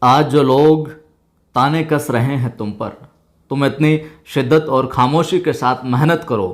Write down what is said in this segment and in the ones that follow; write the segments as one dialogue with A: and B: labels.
A: आज जो लोग ताने कस रहे हैं तुम पर, तुम इतनी शिद्दत और खामोशी के साथ मेहनत करो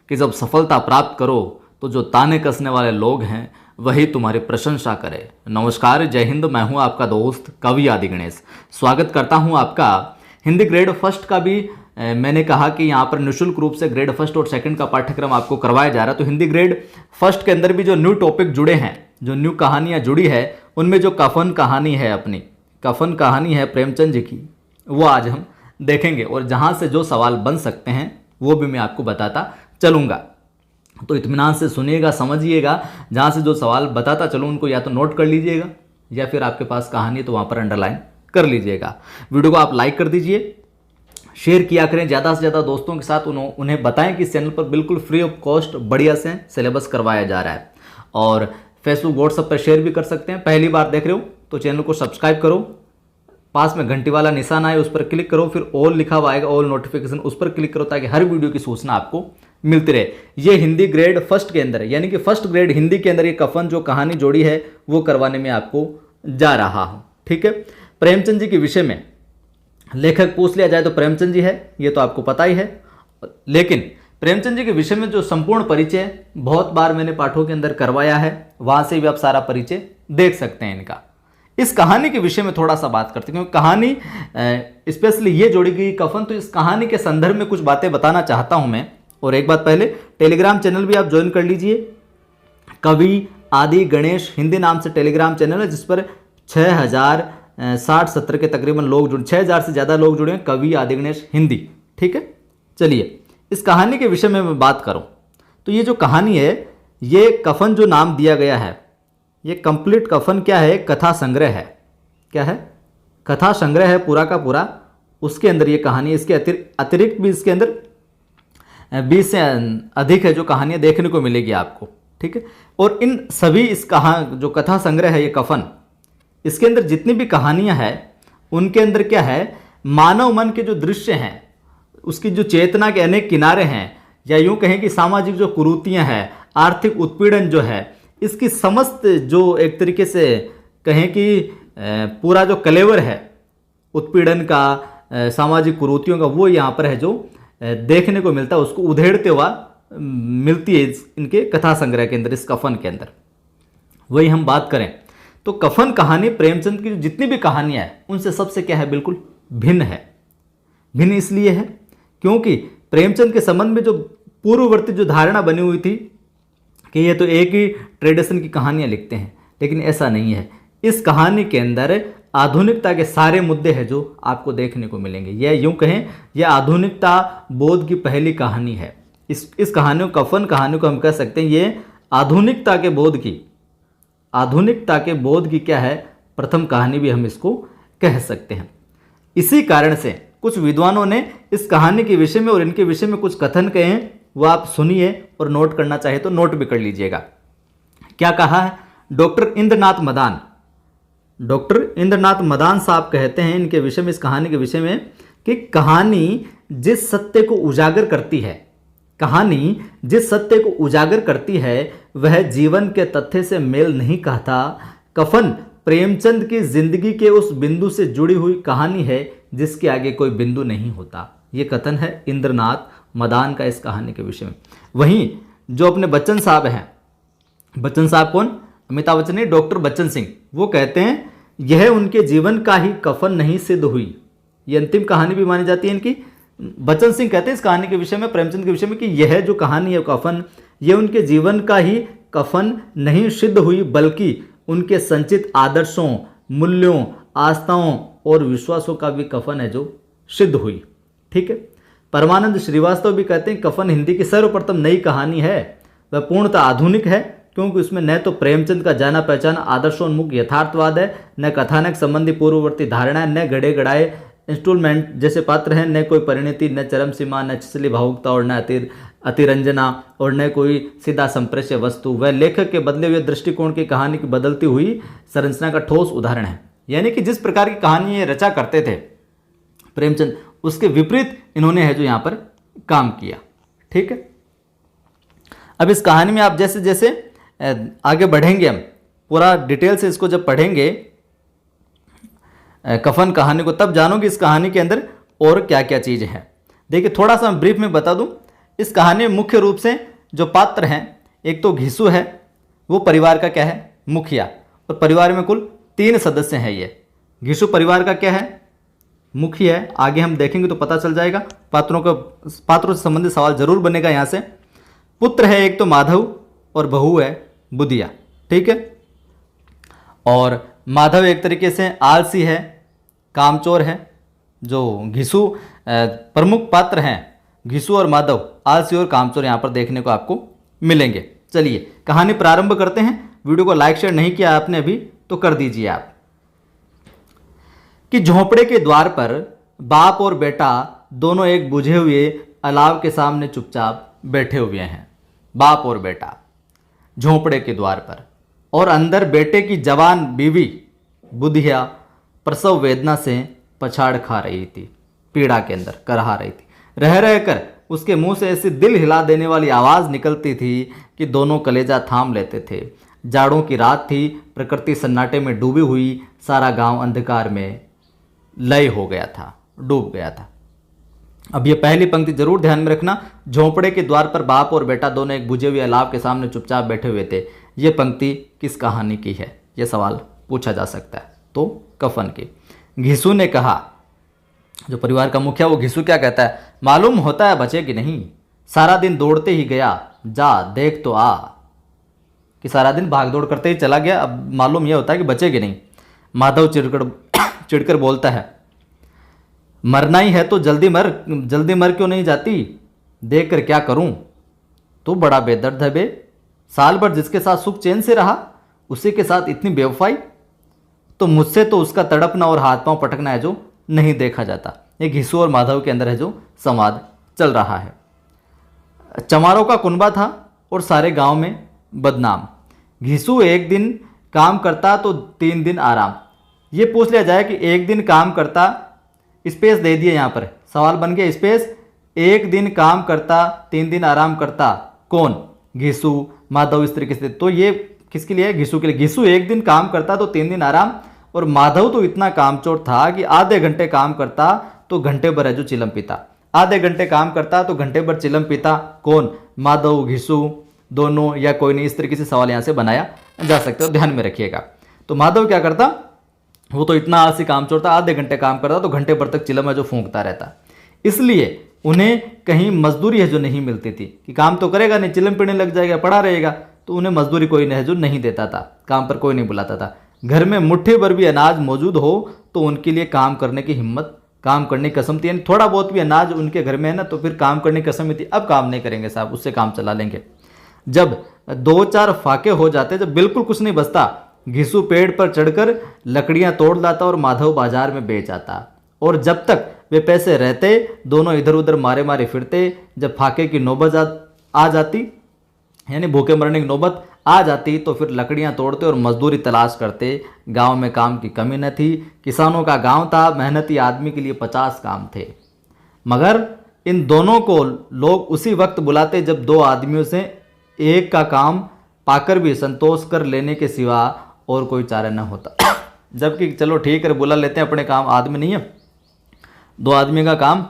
A: कि जब सफलता प्राप्त करो तो जो ताने कसने वाले लोग हैं वही तुम्हारी प्रशंसा करे। नमस्कार, जय हिंद। मैं हूं आपका दोस्त कवि आदि गणेश। स्वागत करता हूं आपका हिंदी ग्रेड फर्स्ट का भी। मैंने कहा कि यहाँ पर निःशुल्क रूप से ग्रेड फर्स्ट और सेकंड का पाठ्यक्रम आपको करवाया जा रहा है। तो हिंदी ग्रेड फर्स्ट के अंदर भी जो न्यू टॉपिक जुड़े हैं, जो न्यू कहानियाँ जुड़ी है, उनमें जो कफन कहानी है, अपनी कफन कहानी है प्रेमचंद जी की, वो आज हम देखेंगे। और जहाँ से जो सवाल बन सकते हैं वो भी मैं आपको बताता चलूँगा। तो इत्मीनान से सुनिएगा, समझिएगा। जहाँ से जो सवाल बताता चलूँ उनको या तो नोट कर लीजिएगा या फिर आपके पास कहानी है तो वहाँ पर अंडरलाइन कर लीजिएगा। वीडियो को आप लाइक कर दीजिए, शेयर किया करें ज़्यादा से ज़्यादा दोस्तों के साथ। उन्हें बताएं कि इस चैनल पर बिल्कुल फ्री ऑफ कॉस्ट बढ़िया से सिलेबस करवाया जा रहा है। और फेसबुक व्हाट्सएप पर शेयर भी कर सकते हैं। पहली बार देख रहे हो तो चैनल को सब्सक्राइब करो, पास में घंटी वाला निशान आए उस पर क्लिक करो, फिर ऑल लिखा हुआ आएगा, ऑल नोटिफिकेशन, उस पर क्लिक करो ताकि हर वीडियो की सूचना आपको मिलती रहे। ये हिंदी ग्रेड फर्स्ट के अंदर, यानी कि फर्स्ट ग्रेड हिंदी के अंदर ये कफन जो कहानी जोड़ी है वो करवाने में आपको जा रहा हूँ। ठीक है। प्रेमचंद जी के विषय में लेखक पूछ लिया जाए तो प्रेमचंद जी है, ये तो आपको पता ही है। लेकिन प्रेमचंद जी के विषय में जो संपूर्ण परिचय बहुत बार मैंने पाठों के अंदर करवाया है, वहां से भी आप सारा परिचय देख सकते हैं इनका। इस कहानी के विषय में थोड़ा सा बात करते हैं क्योंकि कहानी स्पेशली ये जोड़ी गई कफन, तो इस कहानी के संदर्भ में कुछ बातें बताना चाहता हूं मैं। और एक बात पहले, टेलीग्राम चैनल भी आप ज्वाइन कर लीजिए। कवि आदि गणेश हिंदी नाम से टेलीग्राम चैनल है जिस पर 6060-70 के तकरीबन लोग जुड़े, 6000 से ज़्यादा लोग जुड़े हैं। कवि आदि गणेश हिंदी। ठीक है। चलिए, इस कहानी के विषय में मैं बात करूं तो ये जो कहानी है, ये कफन जो नाम दिया गया है, ये कंप्लीट कफन क्या है? कथा संग्रह है। क्या है? कथा संग्रह है पूरा का पूरा। उसके अंदर ये कहानी, इसके अतिरिक्त भी इसके अंदर 20 से अधिक है जो कहानियाँ देखने को मिलेगी आपको। ठीक है। और इन सभी इस जो कथा संग्रह है ये कफन, इसके अंदर जितनी भी कहानियाँ हैं उनके अंदर क्या है? मानव मन के जो दृश्य हैं, उसकी जो चेतना के अनेक किनारे हैं, या यूं कहें कि सामाजिक जो कुरीतियाँ हैं, आर्थिक उत्पीड़न जो है, इसकी समस्त जो एक तरीके से कहें कि पूरा जो कलेवर है उत्पीड़न का, सामाजिक कुरीतियों का, वो यहाँ पर है जो देखने को मिलता है, उसको उधेड़ते हुआ मिलती है इनके कथा संग्रह के अंदर, इस कफन के अंदर। वही हम बात करें तो कफन कहानी प्रेमचंद की जितनी भी कहानियाँ हैं उनसे सबसे क्या है? बिल्कुल भिन्न है। भिन्न इसलिए है क्योंकि प्रेमचंद के संबंध में जो पूर्ववर्ती जो धारणा बनी हुई थी कि ये तो एक ही ट्रेडिशन की कहानियाँ लिखते हैं, लेकिन ऐसा नहीं है। इस कहानी के अंदर आधुनिकता के सारे मुद्दे हैं जो आपको देखने को मिलेंगे। यह यूं कहें, यह आधुनिकता बोध की पहली कहानी है। इस कहानी को, कफन कहानी को हम कह सकते हैं ये आधुनिकता के बोध की क्या है? प्रथम कहानी भी हम इसको कह सकते हैं। इसी कारण से कुछ विद्वानों ने इस कहानी के विषय में और इनके विषय में कुछ कथन कहे हैं, वो आप सुनिए और नोट करना चाहे तो नोट भी कर लीजिएगा। क्या कहा है? डॉक्टर इंद्रनाथ मदान साहब कहते हैं इनके विषय में, इस कहानी के विषय में, कि कहानी जिस सत्य को उजागर करती है वह जीवन के तथ्य से मेल नहीं खाता। कफन प्रेमचंद की जिंदगी के उस बिंदु से जुड़ी हुई कहानी है जिसके आगे कोई बिंदु नहीं होता। ये कथन है इंद्रनाथ मदान का इस कहानी के विषय में। वहीं जो अपने बच्चन साहब हैं, बच्चन साहब कौन? अमिताभ बच्चन नहीं, डॉक्टर बच्चन सिंह, वो कहते हैं यह उनके जीवन का ही कफन नहीं सिद्ध हुई। ये अंतिम कहानी भी मानी जाती है इनकी। बच्चन सिंह कहते हैं इस कहानी के विषय में, प्रेमचंद के विषय में, कि यह जो कहानी है कफन, यह उनके जीवन का ही कफन नहीं सिद्ध हुई, बल्कि उनके संचित आदर्शों, मूल्यों, आस्थाओं और विश्वासों का भी कफन है जो सिद्ध हुई। ठीक है। परमानंद श्रीवास्तव भी कहते हैं कफन हिंदी की सर्वप्रथम नई कहानी है। वह पूर्णतः आधुनिक है क्योंकि उसमें न तो प्रेमचंद का जाना पहचाना आदर्शोन्मुख यथार्थवाद है, न कथानक संबंधी पूर्ववर्ती धारणा है, न गढ़े गढ़ाए इंस्टॉलमेंट जैसे पात्र हैं, न कोई परिणति, न चरम सीमा, न छिछली भावुकता और न अतिरंजना और न कोई सीधा संप्रेष्य वस्तु। वह लेखक के बदले हुए दृष्टिकोण की कहानी की बदलती हुई संरचना का ठोस उदाहरण है। यानी कि जिस प्रकार की कहानी ये रचा करते थे प्रेमचंद, उसके विपरीत इन्होंने है जो यहाँ पर काम किया। ठीक है। अब इस कहानी में आप जैसे जैसे आगे बढ़ेंगे, हम पूरा डिटेल से इसको जब पढ़ेंगे कफन कहानी को तब जानोगे इस कहानी के अंदर और क्या क्या चीज़ है। देखिए थोड़ा सा ब्रीफ में बता दूं, इस कहानी में मुख्य रूप से जो पात्र हैं, एक तो घिसू है, वो परिवार का क्या है, मुखिया, और परिवार में कुल 3 सदस्य हैं। ये घिसू परिवार का क्या है, मुखिया है। आगे हम देखेंगे तो पता चल जाएगा। पात्रों से संबंधित सवाल जरूर बनेगा यहाँ से। पुत्र है एक तो माधव और बहू है बुधिया, ठीक है। और माधव एक तरीके से आलसी है, कामचोर है। जो घिसू प्रमुख पात्र हैं, घिसू और माधव आलसी और कामचोर यहाँ पर देखने को आपको मिलेंगे। चलिए कहानी प्रारंभ करते हैं। वीडियो को लाइक शेयर नहीं किया आपने अभी तो कर दीजिए आप। कि झोंपड़े के द्वार पर बाप और बेटा दोनों एक बुझे हुए अलाव के सामने चुपचाप बैठे हुए हैं। बाप और बेटा झोंपड़े के द्वार पर, और अंदर बेटे की जवान बीवी बुधिया प्रसव वेदना से पछाड़ खा रही थी, पीड़ा के अंदर करहा रही थी। रह रहकर उसके मुंह से ऐसी दिल हिला देने वाली आवाज़ निकलती थी कि दोनों कलेजा थाम लेते थे। जाड़ों की रात थी, प्रकृति सन्नाटे में डूबी हुई, सारा गांव अंधकार में लय हो गया था, डूब गया था। अब ये पहली पंक्ति जरूर ध्यान में रखना। झोंपड़े के द्वार पर बाप और बेटा दोनों एक बुझे हुए अलाव के सामने चुपचाप बैठे हुए थे। ये पंक्ति किस कहानी की है, ये सवाल पूछा जा सकता है। तो कफन की। घिसू ने कहा, जो परिवार का मुखिया, वो घिसू क्या कहता है, मालूम होता है बचे कि नहीं, सारा दिन दौड़ते ही गया, जा देख तो आ। कि सारा दिन भाग दौड़ करते ही चला गया, अब मालूम यह होता है कि बचे कि नहीं। माधव चिढ़कर बोलता है, मरना ही है तो जल्दी मर क्यों नहीं जाती, देख कर क्या करूं। तो बड़ा बेदर्द है बे, साल भर जिसके साथ सुख चैन से रहा उसी के साथ इतनी बेवफाई। तो मुझसे तो उसका तड़पना और हाथ पांव पटकना है जो नहीं देखा जाता। ये घिसू और माधव के अंदर है जो संवाद चल रहा है। चमारों का कुनबा था और सारे गांव में बदनाम। घिसू एक दिन काम करता तो 3 दिन आराम। ये पूछ लिया जाए कि एक दिन काम करता, स्पेस दे दिए यहाँ पर, सवाल बन गया स्पेस। एक दिन काम करता 3 दिन आराम करता, कौन, घिसू माधव, इस तरीके से। तो ये किसके लिए है, घिसू के लिए। घिसू एक दिन काम करता तो 3 दिन आराम, और माधव तो इतना कामचोर था कि आधे घंटे काम करता तो घंटे भर है जो चिलम पीता। आधे घंटे काम करता तो घंटे भर चिलम पीता, कौन, माधव, घिसू, दोनों या कोई नहीं। इस तरीके से सवाल यहाँ से बनाया जा सकता है, ध्यान में रखिएगा। तो माधव क्या करता, वो तो इतना आलसी कामचोर था, आधे घंटे काम करता तो घंटे भर तक चिलम है जो फूंकता रहता। इसलिए उन्हें कहीं मजदूरी है जो नहीं मिलती थी, कि काम तो करेगा नहीं, चिलम पीने लग जाएगा, पड़ा रहेगा, तो उन्हें मजदूरी कोई नहीं है जो नहीं देता था, काम पर कोई नहीं बुलाता था। घर में मुट्ठी भर भी अनाज मौजूद हो तो उनके लिए काम करने की हिम्मत, काम करने की कसम थी। यानी थोड़ा बहुत भी अनाज उनके घर में है ना, तो फिर काम करने की कसम थी, अब काम नहीं करेंगे साहब, उससे काम चला लेंगे। जब 2-4 फाके हो जाते, जब बिल्कुल कुछ नहीं बचता, घिसू पेड़ पर चढ़कर लकड़ियां तोड़ लाता और माधव बाजार में बेच आता। और जब तक वे पैसे रहते दोनों इधर उधर मारे मारे फिरते। जब फाके की नौबत आ जाती, यानी भूखे मरने की नौबत आ जाती, तो फिर लकड़ियां तोड़ते और मजदूरी तलाश करते। गांव में काम की कमी न थी, किसानों का गांव था, मेहनती आदमी के लिए 50 काम थे। मगर इन दोनों को लोग उसी वक्त बुलाते जब 2 आदमियों से एक का काम पाकर भी संतोष कर लेने के सिवा और कोई चारा न होता। जबकि चलो ठीक है, बुला लेते हैं, अपने काम आदमी नहीं है, 2 आदमी का काम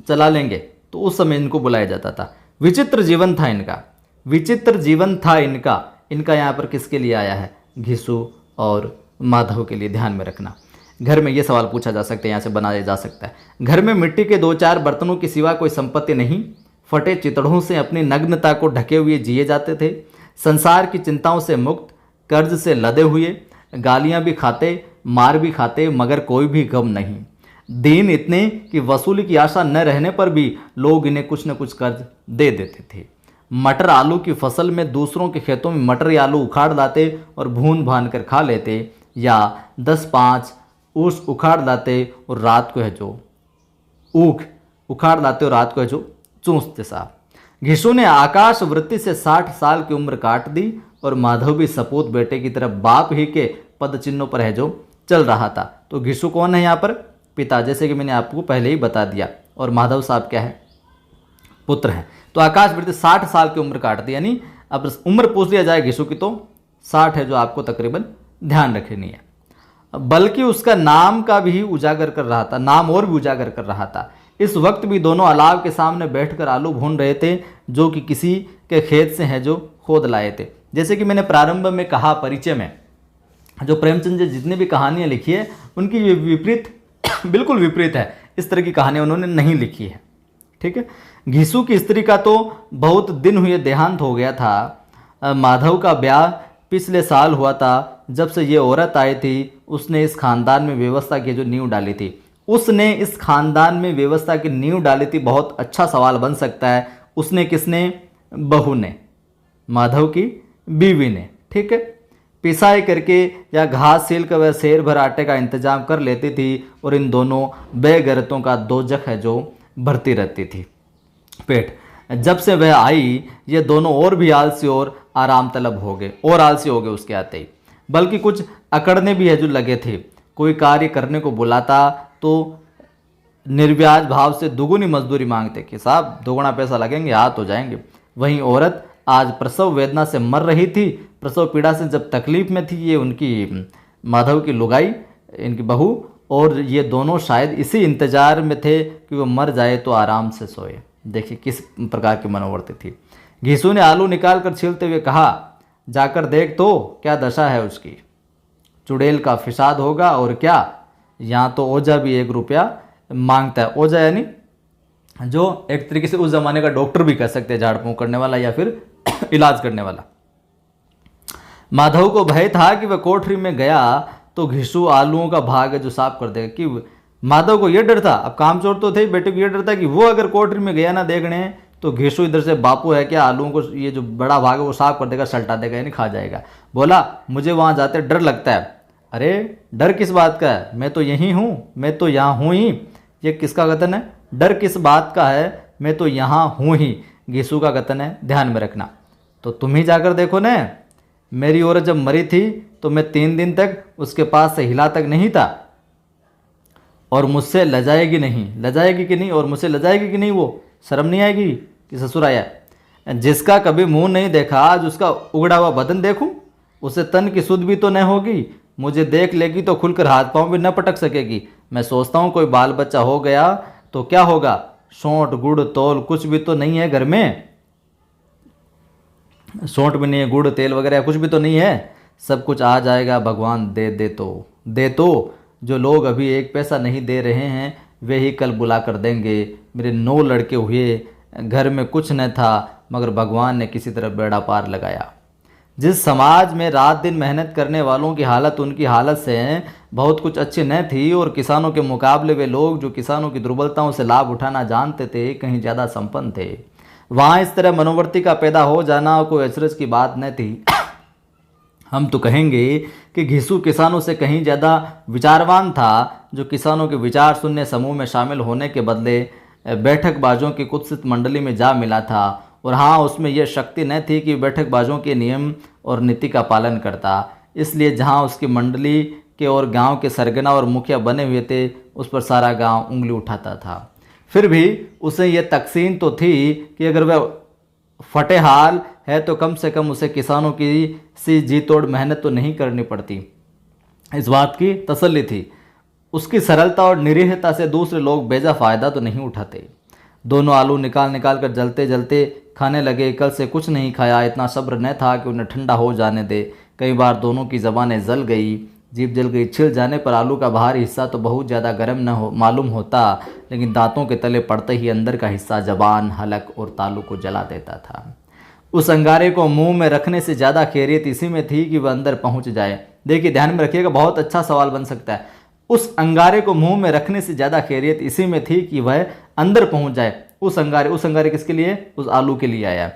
A: चला लेंगे, तो उस समय इनको बुलाया जाता था। विचित्र जीवन था इनका, विचित्र जीवन था इनका। इनका यहाँ पर किसके लिए आया है, घिसू और माधव के लिए, ध्यान में रखना। घर में ये सवाल पूछा जा सकता है, यहाँ से बनाया जा सकता है। घर में मिट्टी के 2-4 बर्तनों के सिवा कोई संपत्ति नहीं। फटे चितड़ों से अपनी नग्नता को ढके हुए जिए जाते थे। संसार की चिंताओं से मुक्त, कर्ज से लदे हुए, गालियां भी खाते, मार भी खाते, मगर कोई भी गम नहीं। दीन इतने कि वसूली की आशा न रहने पर भी लोग इन्हें कुछ न कुछ कर्ज दे देते थे। मटर आलू की फसल में दूसरों के खेतों में मटर या आलू उखाड़ लाते और भून भान कर खा लेते, या 10-5 ऊख उखाड़ लाते और रात को है जो ऊख उखाड़ लाते और रात को है जो चूसते साहब। घिसू ने आकाश वृत्ति से 60 साल की उम्र काट दी और माधव भी सपूत बेटे की तरफ बाप ही के पद चिन्हों पर है जो चल रहा था। तो घिसू कौन है यहाँ पर, पिता, जैसे कि मैंने आपको पहले ही बता दिया, और माधव साहब क्या है, पुत्र हैं। तो आकाश वृत्ति 60 साल की उम्र काट दी, यानी अब उम्र पूछ लिया जाए घिसू की तो 60 है जो आपको तकरीबन ध्यान रखनी है। बल्कि उसका नाम का भी उजागर कर रहा था, नाम और भी उजागर कर रहा था। इस वक्त भी दोनों अलाव के सामने बैठकर आलू भून रहे थे, जो कि किसी के खेत से हैं जो खोद लाए थे। जैसे कि मैंने प्रारंभ में कहा परिचय में, जो प्रेमचंद जी जितनी भी कहानियाँ लिखी है उनकी विपरीत बिल्कुल विपरीत है। इस तरह की कहानियाँ उन्होंने नहीं लिखी है। ठीक है। घीसू की स्त्री का तो बहुत दिन हुए देहांत हो गया था। माधव का ब्याह पिछले साल हुआ था। जब से ये औरत आई थी उसने इस खानदान में व्यवस्था की जो नींव डाली थी। उसने इस खानदान में व्यवस्था की नींव डाली थी। बहुत अच्छा सवाल बन सकता है, उसने किसने? बहू ने, माधव की बीवी ने। ठीक है। पिसाई करके या घास सील कर वह शेर भर आटे का इंतजाम कर लेती थी और इन दोनों बेगैरतों का दोजख है जो भरती रहती थी पेट। जब से वह आई ये दोनों और भी आलसी और आराम तलब हो गए, और आलसी हो गए उसके आते ही। बल्कि कुछ अकड़ने भी है जो लगे थे। कोई कार्य करने को बुलाता तो निर्व्याज भाव से दुगुनी मजदूरी मांगते कि साहब दुगुना पैसा लगेंगे, हाथ हो जाएंगे। वहीं औरत आज प्रसव वेदना से मर रही थी। प्रसव पीड़ा से जब तकलीफ में थी ये उनकी माधव की लुगाई, इनकी बहू, और ये दोनों शायद इसी इंतजार में थे कि वो मर जाए तो आराम से सोए। देखिए किस प्रकार की मनोवर्ती थी। घीसू ने आलू निकाल कर छीलते हुए कहा, जाकर देख तो क्या दशा है उसकी। चुड़ैल का फिसाद होगा और क्या। यहाँ तो ओझा भी 1 रुपया मांगता है। ओझा यानी जो एक तरीके से उस जमाने का डॉक्टर भी कह सकते हैं, झाड़ फूंक करने वाला या फिर इलाज करने वाला। माधव को भय था कि वह कोठरी में गया तो घिसू आलूओं का भाग जो साफ कर देगा। कि माधव को यह डर था, अब कामचोर तो थे, बेटे को यह डर था कि वो अगर कोठरी में गया ना देखने तो घिसू इधर से बापू है क्या आलूओं को ये जो बड़ा भाग है वो साफ कर देगा, सल्टा देगा, यानी खा जाएगा। बोला मुझे वहां जाते डर लगता है। अरे डर किस बात का है, मैं तो यहीं हूँ, मैं तो यहाँ हूँ ही। ये किसका कथन है? डर किस बात का है, मैं तो यहाँ हूँ ही, घिसू का कथन है, ध्यान में रखना। तो तुम ही जाकर देखो न, मेरी औरत जब मरी थी तो मैं 3 दिन तक उसके पास से हिला तक नहीं था, और मुझसे लजाएगी नहीं, लजाएगी कि नहीं, और मुझसे लजाएगी कि नहीं, वो शर्म नहीं आएगी कि ससुर आया। जिसका कभी मुंह नहीं देखा आज उसका उगड़ा हुआ बदन देखूं, उसे तन की सुध भी तो न होगी। मुझे देख लेगी तो खुलकर हाथ पांव भी न पटक सकेगी। मैं सोचता हूँ कोई बाल बच्चा हो गया तो क्या होगा, सौंठ गुड़ तौल कुछ भी तो नहीं है घर में, सौंठ भी नहीं है, गुड़ तेल वगैरह कुछ भी तो नहीं है, सब कुछ आ जाएगा, भगवान दे तो। जो लोग अभी 1 पैसा नहीं दे रहे हैं वे ही कल बुला कर देंगे। मेरे 9 लड़के हुए, घर में कुछ न था, मगर भगवान ने किसी तरह बेड़ा पार लगाया। जिस समाज में रात दिन मेहनत करने वालों की हालत उनकी हालत से बहुत कुछ अच्छी न थी, और किसानों के मुकाबले वे लोग जो किसानों की दुर्बलताओं से लाभ उठाना जानते थे कहीं ज़्यादा संपन्न थे। वहाँ इस तरह मनोवर्ती का पैदा हो जाना कोई अचरज की बात न थी। हम तो कहेंगे कि घिसू किसानों से कहीं ज़्यादा विचारवान था, जो किसानों के विचार सुनने समूह में शामिल होने के बदले बैठकबाजों की कुत्सित मंडली में जा मिला था। और हाँ, उसमें यह शक्ति न थी कि बैठकबाजों के नियम और नीति का पालन करता। इसलिए जहाँ उसकी मंडली के और गांव के सरगना और मुखिया बने हुए थे उस पर सारा गांव उंगली उठाता था। फिर भी उसे यह तकसीन तो थी कि अगर वह फटेहाल है तो कम से कम उसे किसानों की सी जी तोड़ मेहनत तो नहीं करनी पड़ती, इस बात की तसल्ली थी। उसकी सरलता और निरीहता से दूसरे लोग बेजा फ़ायदा तो नहीं उठाते। दोनों आलू निकाल निकाल कर जलते जलते खाने लगे। कल से कुछ नहीं खाया, इतना सब्र न था कि उन्हें ठंडा हो जाने दे। कई बार दोनों की ज़बानें जल गई, जीभ जल गई। छिल जाने पर आलू का बाहरी हिस्सा तो बहुत ज़्यादा गर्म न हो मालूम होता, लेकिन दांतों के तले पड़ते ही अंदर का हिस्सा जबान, हलक और तालू को जला देता था। उस अंगारे को मुंह में रखने से ज़्यादा खैरियत इसी में थी कि वह अंदर पहुंच जाए। देखिए ध्यान में रखिएगा, बहुत अच्छा सवाल बन सकता है। उस अंगारे को मुंह में रखने से ज़्यादा खैरियत इसी में थी कि वह अंदर पहुंच जाए। उस अंगारे किसके लिए? उस आलू के लिए आया।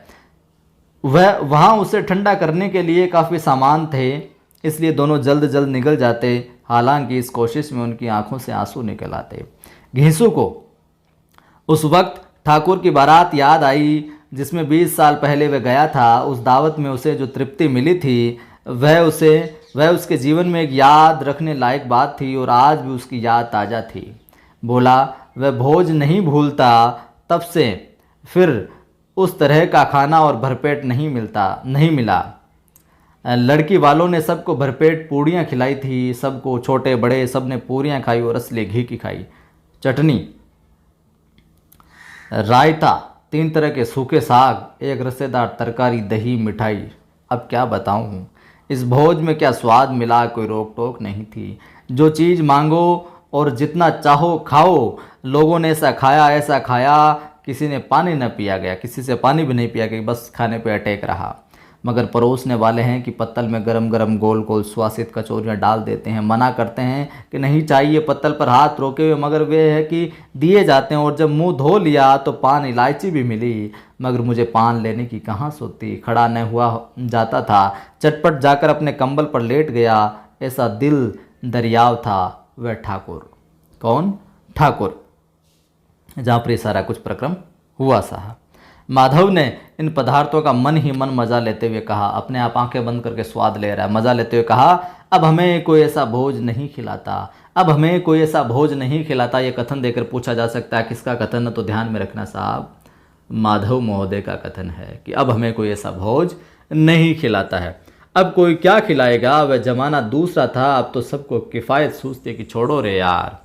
A: वह वहाँ उसे ठंडा करने के लिए काफ़ी सामान थे, इसलिए दोनों जल्द जल्द निकल जाते। हालांकि इस कोशिश में उनकी आंखों से आंसू निकल आते। घीसू को उस वक्त ठाकुर की बारात याद आई जिसमें 20 साल पहले वह गया था। उस दावत में उसे जो तृप्ति मिली थी वह उसके जीवन में एक याद रखने लायक बात थी, और आज भी उसकी याद ताज़ा थी। बोला वह भोज नहीं भूलता, तब से फिर उस तरह का खाना और भरपेट नहीं मिला। लड़की वालों ने सबको भरपेट पूड़ियाँ खिलाई थी, सबको छोटे बड़े सब ने पूड़ियाँ खाई और असली घी की खाई। चटनी, रायता, 3 तरह के सूखे साग, एक रसेदार तरकारी, दही, मिठाई। अब क्या बताऊँ, इस भोज में क्या स्वाद मिला, कोई रोक टोक नहीं थी। जो चीज़ मांगो और जितना चाहो खाओ। लोगों ने ऐसा खाया, किसी ने पानी न पिया गया, किसी से पानी भी नहीं पिया गया, बस खाने पे अटैक रहा। मगर परोसने वाले हैं कि पत्तल में गरम गरम गोल गोल सुवासित कचौरियाँ डाल देते हैं। मना करते हैं कि नहीं चाहिए, पत्तल पर हाथ रोके हुए, मगर वे है कि दिए जाते हैं। और जब मुंह धो लिया तो पान इलायची भी मिली, मगर मुझे पान लेने की कहाँ सोती, खड़ा न हुआ जाता था। चटपट जाकर अपने कंबल पर लेट गया। ऐसा दिल दरियाव था वह ठाकुर। कौन? ठाकुर, जहाँ पर ये सारा कुछ प्रक्रम हुआ साहब। माधव ने इन पदार्थों का मन ही मन मज़ा लेते हुए कहा, अपने आप आंखें बंद करके स्वाद ले रहा है, मज़ा लेते हुए कहा, अब हमें कोई ऐसा भोज नहीं खिलाता, अब हमें कोई ऐसा भोज नहीं खिलाता। ये कथन देकर पूछा जा सकता है किसका कथन है, तो ध्यान में रखना साहब, माधव महोदय का कथन है कि अब हमें कोई ऐसा भोज नहीं खिलाता है। अब कोई क्या खिलाएगा, वह ज़माना दूसरा था। अब तो सबको किफ़ायत सूझती कि छोड़ो रे यार,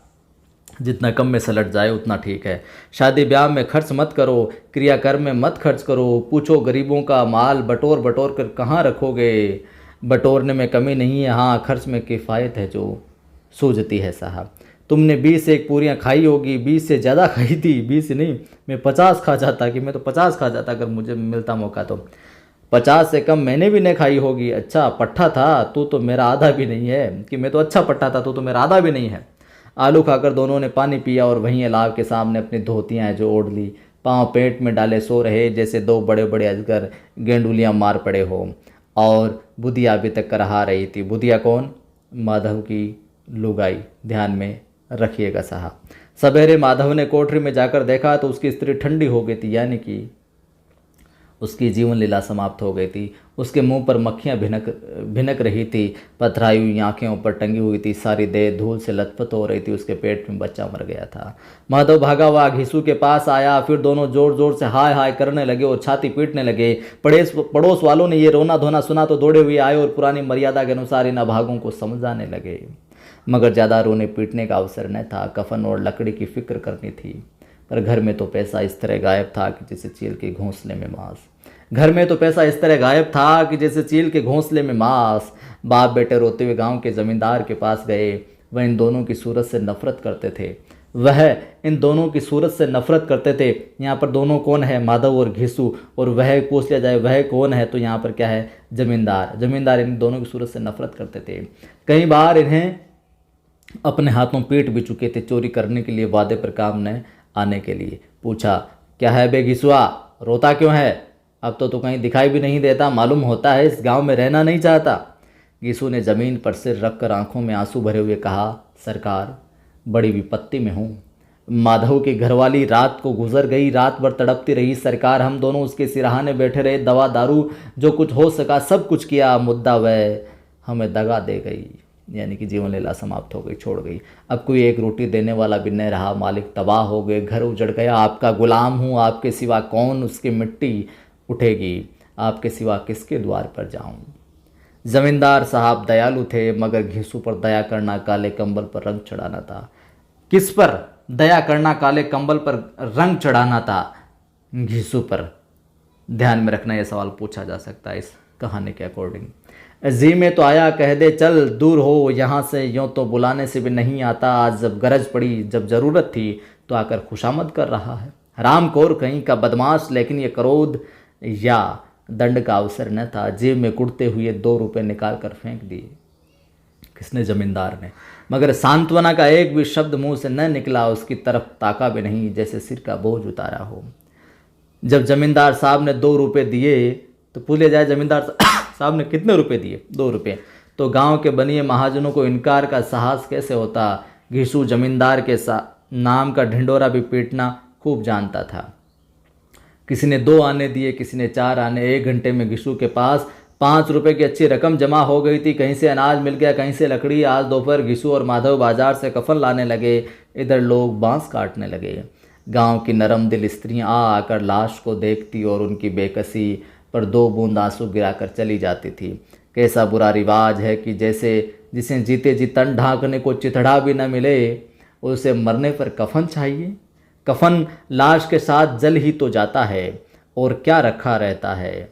A: जितना कम में सलट जाए उतना ठीक है। शादी ब्याह में खर्च मत करो, क्रियाकर्म में मत खर्च करो। पूछो गरीबों का माल बटोर बटोर कर कहाँ रखोगे। बटोरने में कमी नहीं है, हाँ खर्च में किफ़ायत है जो सूझती है साहब। तुमने 20 एक पूरियाँ खाई होगी, 20 से ज़्यादा खाई थी। 20 नहीं, मैं 50 खा जाता, कि मैं तो 50 खा जाता अगर मुझे मिलता मौका तो। 50 से कम मैंने भी नहीं खाई होगी। अच्छा पट्ठा था, तू तो मेरा आधा भी नहीं है, कि मैं तो अच्छा पट्ठा था, तू तो मेरा आधा भी नहीं है। आलू खाकर दोनों ने पानी पिया और वहीं अलाव के सामने अपनी धोतियाँ जो ओढ़ ली, पाँव पेट में डाले सो रहे जैसे दो बड़े बड़े अजगर गेंडुलियाँ मार पड़े हो। और बुधिया अभी तक करहा रही थी। बुधिया कौन? माधव की लुगाई, ध्यान में रखिएगा साहब। सवेरे माधव ने कोठरी में जाकर देखा तो उसकी स्त्री ठंडी हो गई थी, यानी कि उसकी जीवन लीला समाप्त हो गई थी। उसके मुंह पर मक्खियां भिनक रही थी, पथराई हुई आंखें ऊपर टंगी हुई थी, सारी देह धूल से लथपथ हो रही थी। उसके पेट में बच्चा मर गया था। माधव भागा हुआ घिसू के पास आया, फिर दोनों जोर जोर से हाय हाय करने लगे और छाती पीटने लगे। पड़ोस वालों ने ये रोना धोना सुना तो दौड़े हुए आए और पुरानी मर्यादा के अनुसार इन अभागों को समझाने लगे। मगर ज़्यादा रोने पीटने का अवसर न था, कफन और लकड़ी की फिक्र करनी थी। पर घर में तो पैसा इस तरह गायब था कि जैसे चील के घोंसले में मांस। घर में तो पैसा इस तरह गायब था कि जैसे चील के घोंसले में मांस। बाप बेटे रोते हुए गांव के जमींदार के पास गए। वह इन दोनों की सूरत से नफरत करते थे। यहाँ पर दोनों कौन है? माधव और घिसू। और वह पूछ लिया जाए वह कौन है, तो यहाँ पर क्या है? जमींदार। जमींदार इन दोनों की सूरत से नफरत करते थे। कई बार इन्हें अपने हाथों पीट भी चुके थे चोरी करने के लिए, वादे पर काम न आने के लिए। पूछा, क्या है बे घिसुआ, रोता क्यों है? अब तो तू कहीं दिखाई भी नहीं देता, मालूम होता है इस गांव में रहना नहीं चाहता। घिसू ने जमीन पर सिर रखकर आंखों में आंसू भरे हुए कहा, सरकार बड़ी विपत्ति में हूँ। माधव की घरवाली रात को गुजर गई, रात भर तड़पती रही सरकार। हम दोनों उसके सिरहाने बैठे रहे, दवा दारू जो कुछ हो सका सब कुछ किया। मुद्दा वह हमें दगा दे गई, यानी कि जीवन लीला समाप्त हो गई, छोड़ गई। अब कोई एक रोटी देने वाला भी नहीं रहा। मालिक तबाह हो गए, घर उजड़ गया। आपका गुलाम हूँ, आपके सिवा कौन उसकी मिट्टी उठेगी? आपके सिवा किसके द्वार पर जाऊं? जमींदार साहब दयालु थे, मगर घिसू पर दया करना काले कंबल पर रंग चढ़ाना था। किस पर दया करना? काले कंबल पर रंग चढ़ाना था, घिसू पर। ध्यान में रखना, यह सवाल पूछा जा सकता है इस कहानी के अकॉर्डिंग। जी में तो आया, कह दे चल दूर हो यहाँ से, यूँ तो बुलाने से भी नहीं आता। आज जब गरज पड़ी, जब ज़रूरत थी तो आकर खुशामद कर रहा है। हरामखोर कहीं का बदमाश, लेकिन ये क्रोध या दंड का अवसर न था। जेब में कुड़ते हुए 2 रुपये निकाल कर फेंक दिए। किसने? जमींदार ने। मगर सांत्वना का एक भी शब्द मुंह से न निकला, उसकी तरफ ताका भी नहीं, जैसे सिर का बोझ उतारा हो। जब जमींदार साहब ने 2 रुपये दिए तो पूछा जाए जमींदार साहब ने कितने रुपए दिए? 2 रुपये। तो गांव के बनिए महाजनों को इनकार का साहस कैसे होता? घिसू जमींदार के नाम का ढिंडोरा भी पीटना खूब जानता था। किसी ने 2 आने दिए, किसी ने 4 आने। 1 घंटे में घिसू के पास 5 रुपये की अच्छी रकम जमा हो गई थी। कहीं से अनाज मिल गया, कहीं से लकड़ी। आज दोपहर घिसू और माधव बाजार से कफन लाने लगे, इधर लोग बांस काटने लगे। गांव की नरम दिल स्त्रियां आकर लाश को देखती और उनकी बेकसी पर 2 बूंद आंसू गिराकर चली जाती थी। कैसा बुरा रिवाज है कि जैसे जिसे जीते जी तन ढांकने को चिथड़ा भी न मिले, उसे मरने पर कफन चाहिए। कफन लाश के साथ जल ही तो जाता है, और क्या रखा रहता है,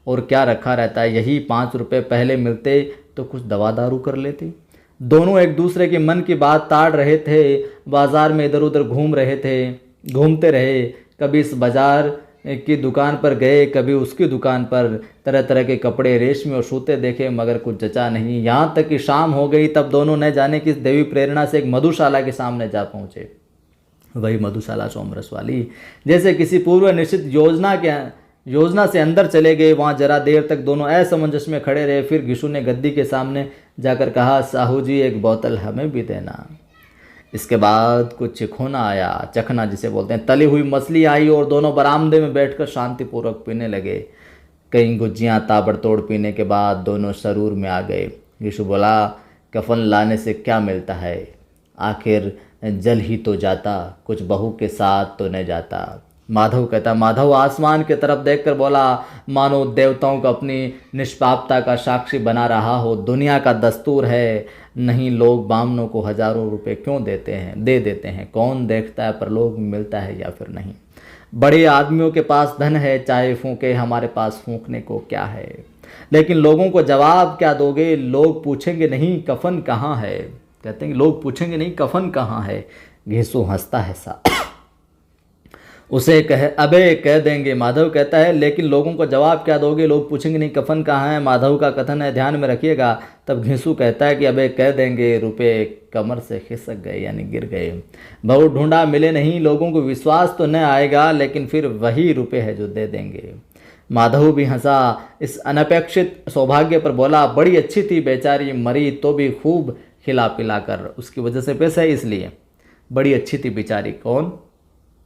A: और क्या रखा रहता है। यही 5 रुपये पहले मिलते तो कुछ दवा दारू कर लेते। दोनों एक दूसरे के मन की बात ताड़ रहे थे। बाजार में इधर उधर घूमते रहे। कभी इस बाजार की दुकान पर गए, कभी उसकी दुकान पर। तरह तरह के कपड़े, रेशमी और सूते देखे, मगर कुछ जचा नहीं। यहाँ तक कि शाम हो गई, तब दोनों न जाने किस देवी प्रेरणा से एक मधुशाला के सामने जा पहुँचे। वही मधुशाला सोमरस वाली। जैसे किसी पूर्व निश्चित योजना से अंदर चले गए। वहाँ जरा देर तक दोनों असमंजस में खड़े रहे। फिर घिसू ने गद्दी के सामने जाकर कहा, साहू जी एक बोतल हमें भी देना। इसके बाद कुछ चखना जिसे बोलते हैं, तली हुई मछली आई और दोनों बरामदे में बैठकर शांतिपूर्वक पीने लगे। कई गुज्जियाँ ताबड़तोड़ पीने के बाद दोनों सरूर में आ गए। घिसू बोला, कफन लाने से क्या मिलता है, आखिर जल ही तो जाता, कुछ बहू के साथ तो न जाता। माधव कहता, माधव आसमान की तरफ देखकर बोला, मानो देवताओं को अपनी निष्पापता का साक्षी बना रहा हो। दुनिया का दस्तूर है, नहीं लोग बामनों को हजारों रुपए क्यों दे देते हैं। कौन देखता है परलोक में मिलता है या फिर नहीं। बड़े आदमियों के पास धन है, चाहे फूंके, हमारे पास फूंकने को क्या है। लेकिन लोगों को जवाब क्या दोगे, लोग पूछेंगे नहीं कफन कहाँ है। कहते हैं कि लोग पूछेंगे नहीं कफन कहाँ है। घिसू हंसता है सा उसे अबे कह देंगे। माधव कहता है, लेकिन लोगों को जवाब क्या दोगे, लोग पूछेंगे नहीं कफन कहाँ है। माधव का कथन है, ध्यान में रखिएगा। तब घिसू कहता है कि अबे कह देंगे। रुपए कमर से खिसक गए, यानी गिर गए। बहुत ढूंढा, मिले नहीं। लोगों को विश्वास तो न आएगा, लेकिन फिर वही रुपए है जो दे देंगे। माधव भी हंसा इस अनपेक्षित सौभाग्य पर। बोला, बड़ी अच्छी थी बेचारी, मरी तो भी खूब खिला पिला कर, उसकी वजह से पैसा है इसलिए। बड़ी अच्छी थी बेचारी। कौन?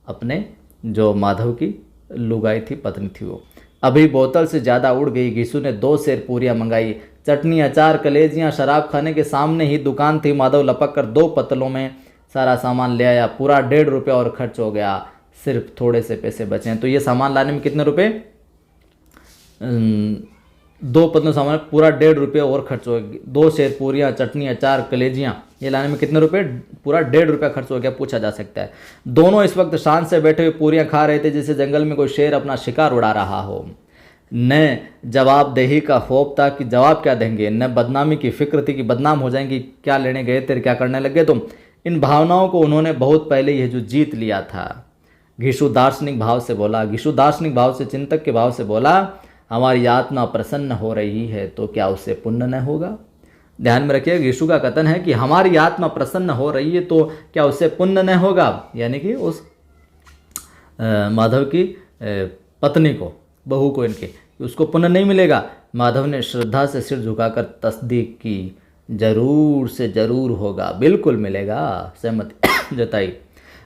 A: अपने जो माधव की लुगाई थी, पत्नी थी वो। अभी बोतल से ज़्यादा उड़ गई। घिसू ने 2 सेर पूरियाँ मंगाई, चटनी, अचार, कलेजियाँ। शराब खाने के सामने ही दुकान थी। माधव लपक कर 2 पतलों में सारा सामान ले आया। पूरा 1.5 रुपये और खर्च हो गया, सिर्फ थोड़े से पैसे बचे हैं। तो ये सामान लाने में कितने रुपए? 2 पतलों सामान पूरा 1.5 रुपये और खर्च हो गया। 2 सेर पूरियाँ, चटनी, अचार, कलेजियाँ, ये लाने में कितने रुपए? पूरा 1.5 रुपया खर्च हो गया, पूछा जा सकता है। दोनों इस वक्त शांत से बैठे हुए पूरियाँ खा रहे थे, जैसे जंगल में कोई शेर अपना शिकार उड़ा रहा हो। न जवाबदेही का खौफ था कि जवाब क्या देंगे, न बदनामी की फिक्र थी कि बदनाम हो जाएंगे, क्या लेने गए थे, क्या करने लगे तुम। इन भावनाओं को उन्होंने बहुत पहले ही जो जीत लिया था। घिसू दार्शनिक भाव से बोला, चिंतक के भाव से बोला, हमारी आत्मा प्रसन्न हो रही है तो क्या उससे पुण्य न होगा। ध्यान में रखिए, घिसू का कथन है कि हमारी आत्मा प्रसन्न हो रही है तो क्या उससे पुण्य न होगा, यानी कि उस माधव की पत्नी को, बहू को, इनके, उसको पुण्य नहीं मिलेगा। माधव ने श्रद्धा से सिर झुकाकर तस्दीक की, जरूर से जरूर होगा, बिल्कुल मिलेगा, सहमति जताई।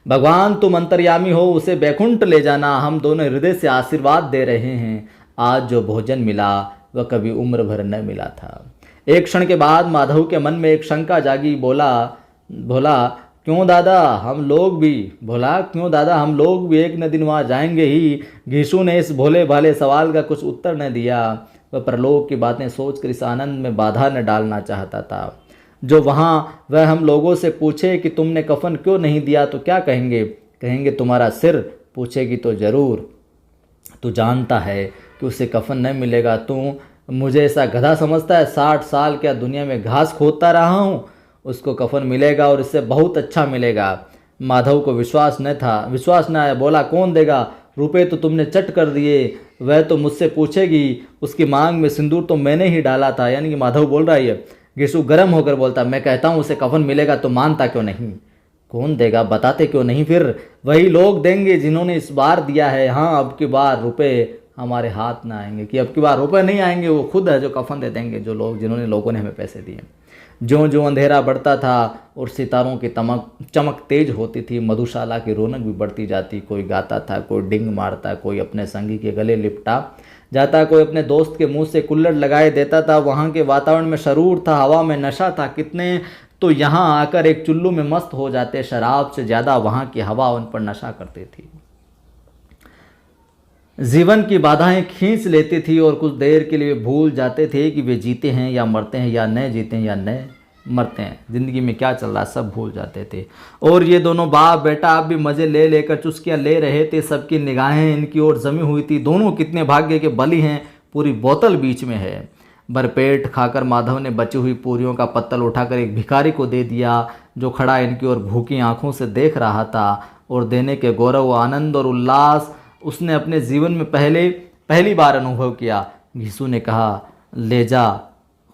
A: भगवान तुम अंतर्यामी हो, उसे बैकुंठ ले जाना, हम दोनों हृदय से आशीर्वाद दे रहे हैं। आज जो भोजन मिला वह कभी उम्र भर न मिला था। एक क्षण के बाद माधव के मन में एक शंका जागी। बोला क्यों दादा हम लोग भी एक न दिन वहाँ जाएंगे ही। घिसू ने इस भोले भाले सवाल का कुछ उत्तर न दिया। वह परलोक की बातें सोचकर इस आनंद में बाधा न डालना चाहता था। जो वहाँ वह हम लोगों से पूछे कि तुमने कफन क्यों नहीं दिया तो क्या कहेंगे तुम्हारा सिर पूछेगी तो जरूर। तू जानता है कि उसे कफन नहीं मिलेगा। तू मुझे ऐसा गधा समझता है? 60 साल क्या दुनिया में घास खोदता रहा हूँ, उसको कफन मिलेगा और इससे बहुत अच्छा मिलेगा। माधव को विश्वास न आया। बोला कौन देगा? रुपए तो तुमने चट कर दिए, वह तो मुझसे पूछेगी। उसकी मांग में सिंदूर तो मैंने ही डाला था, यानी कि माधव बोल रहा है। घिसू गर्म होकर बोलता, मैं कहता हूँ उसे कफन मिलेगा तो मानता क्यों नहीं? कौन देगा, बताते क्यों नहीं? फिर वही लोग देंगे जिन्होंने इस बार दिया है। हाँ, अब की बार रुपए हमारे हाथ ना आएंगे, कि अब की बार रुपए नहीं आएंगे, वो खुद है जो कफन दे देंगे, जिन्होंने लोगों ने हमें पैसे दिए। जो अंधेरा बढ़ता था और सितारों की चमक तेज होती थी, मधुशाला की रौनक भी बढ़ती जाती। कोई गाता था, कोई डिंग मारता, कोई अपने संगी के गले लिपटा जाता, कोई अपने दोस्त के मुंह से कुल्लड़ लगाए देता था। वहाँ के वातावरण में सरूर था, हवा में नशा था। कितने तो यहाँ आकर एक चुल्लू में मस्त हो जाते। शराब से ज़्यादा वहाँ की हवा उन पर नशा करती थी। जीवन की बाधाएं खींच लेती थी और कुछ देर के लिए भूल जाते थे कि वे जीते हैं या मरते हैं, या न जीते हैं या न मरते हैं। ज़िंदगी में क्या चल रहा है सब भूल जाते थे। और ये दोनों बाप बेटा अब भी मज़े ले लेकर चुस्कियाँ ले रहे थे। सबकी निगाहें इनकी ओर जमी हुई थी। दोनों कितने भाग्य के बली हैं, पूरी बोतल बीच में है। भरपेट खाकर माधव ने बची हुई पूरियों का पत्तल उठाकर एक भिखारी को दे दिया, जो खड़ा इनकी ओर भूखी आंखों से देख रहा था। और देने के गौरव, आनंद और उल्लास उसने अपने जीवन में पहली बार अनुभव किया। घिसू ने कहा, ले जा,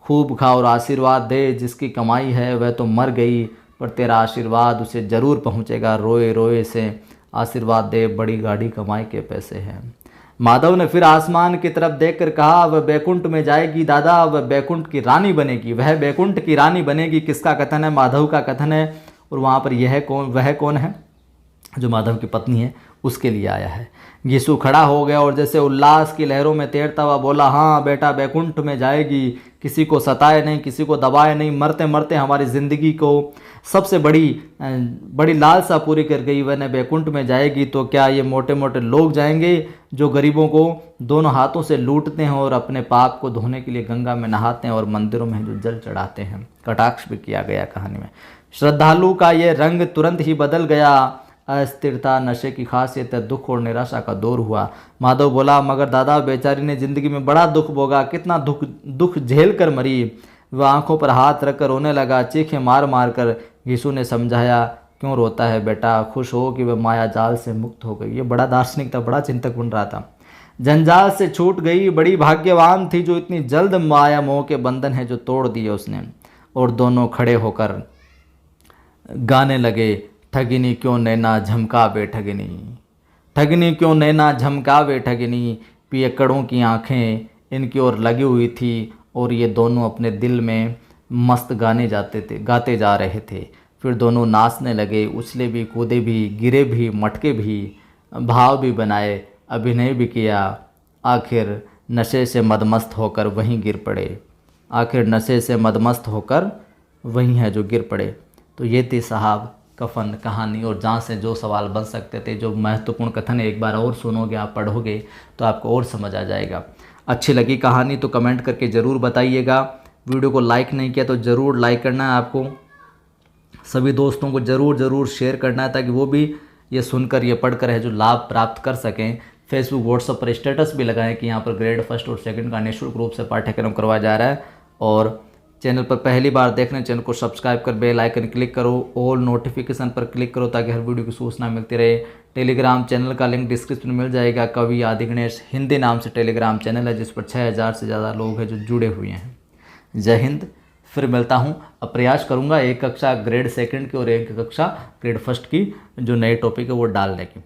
A: खूब खा और आशीर्वाद दे। जिसकी कमाई है वह तो मर गई, पर तेरा आशीर्वाद उसे ज़रूर पहुँचेगा। रोए रोए से आशीर्वाद दे, बड़ी गाड़ी कमाई के पैसे हैं। माधव ने फिर आसमान की तरफ देखकर कहा, वह बैकुंठ में जाएगी दादा, वह बैकुंठ की रानी बनेगी। वह बैकुंठ की रानी बनेगी। किसका कथन है? माधव का कथन है। और वहाँ पर वह कौन है? जो माधव की पत्नी है, उसके लिए आया है। यीशु खड़ा हो गया और जैसे उल्लास की लहरों में तैरता हुआ बोला, हाँ बेटा बैकुंठ में जाएगी। किसी को सताए नहीं, किसी को दबाए नहीं। मरते मरते हमारी ज़िंदगी को सबसे बड़ी लालसा पूरी कर गई, वह न बैकुंठ में जाएगी। तो क्या ये मोटे मोटे लोग जाएंगे जो गरीबों को दोनों हाथों से लूटते हैं और अपने पाप को धोने के लिए गंगा में नहाते हैं और मंदिरों में जो जल चढ़ाते हैं? कटाक्ष भी किया गया कहानी में। श्रद्धालु का ये रंग तुरंत ही बदल गया। अस्थिरता, नशे की खासियत, दुख और निराशा का दौर हुआ। माधव बोला, मगर दादा बेचारी ने जिंदगी में बड़ा दुख भोगा, कितना दुख झेल कर मरी। वह आंखों पर हाथ रखकर रोने लगा, चीखें मार मार कर। यीशु ने समझाया, क्यों रोता है बेटा, खुश हो कि वह माया जाल से मुक्त हो गई। ये बड़ा दार्शनिक था, बड़ा चिंतक बन रहा था। जंजाल से छूट गई, बड़ी भाग्यवान थी जो इतनी जल्द माया मोह के बंधन है जो तोड़ दिए उसने। और दोनों खड़े होकर गाने लगे, ठगिनी क्यों नैना झमकावे ठगिनी, ठगिनी क्यों नैना झमकावे ठगिनी। पियक्कड़ों की आंखें इनकी ओर लगी हुई थी और ये दोनों अपने दिल में मस्त गाते जा रहे थे। फिर दोनों नाचने लगे, उछले भी, कूदे भी, गिरे भी, मटके भी, भाव भी बनाए, अभिनय भी किया। आखिर नशे से मदमस्त होकर वहीं गिर पड़े। आखिर नशे से मदमस्त होकर वहीं है जो गिर पड़े। तो ये थी साहब कफन कहानी। और जहाँ से जो सवाल बन सकते थे, जो महत्वपूर्ण कथन है, एक बार और सुनोगे आप, पढ़ोगे तो आपको और समझ आ जाएगा। अच्छी लगी कहानी तो कमेंट करके ज़रूर बताइएगा। वीडियो को लाइक नहीं किया तो ज़रूर लाइक करना है आपको। सभी दोस्तों को ज़रूर शेयर करना है ताकि वो भी ये सुनकर, ये पढ़कर है जो लाभ प्राप्त कर सकें। फेसबुक व्हाट्सएप पर स्टेटस भी लगाएं कि यहाँ पर ग्रेड 1 और 2 का निःशुल्क रूप से पाठ्यक्रम करवाया जा रहा है। और चैनल पर पहली बार देख रहे हैं, चैनल को सब्सक्राइब कर बेल आइकन क्लिक करो, ऑल नोटिफिकेशन पर क्लिक करो ताकि हर वीडियो की सूचना मिलती रहे। टेलीग्राम चैनल का लिंक डिस्क्रिप्शन में मिल जाएगा। कवि आदि गणेश हिंदी नाम से टेलीग्राम चैनल है जिस पर 6000 से ज़्यादा लोग हैं जो जुड़े हुए हैं। जय हिंद। फिर मिलता हूँ। अब प्रयास करूँगा एक कक्षा ग्रेड 2 की और एक कक्षा ग्रेड 1 की जो नए टॉपिक है वो डालने की।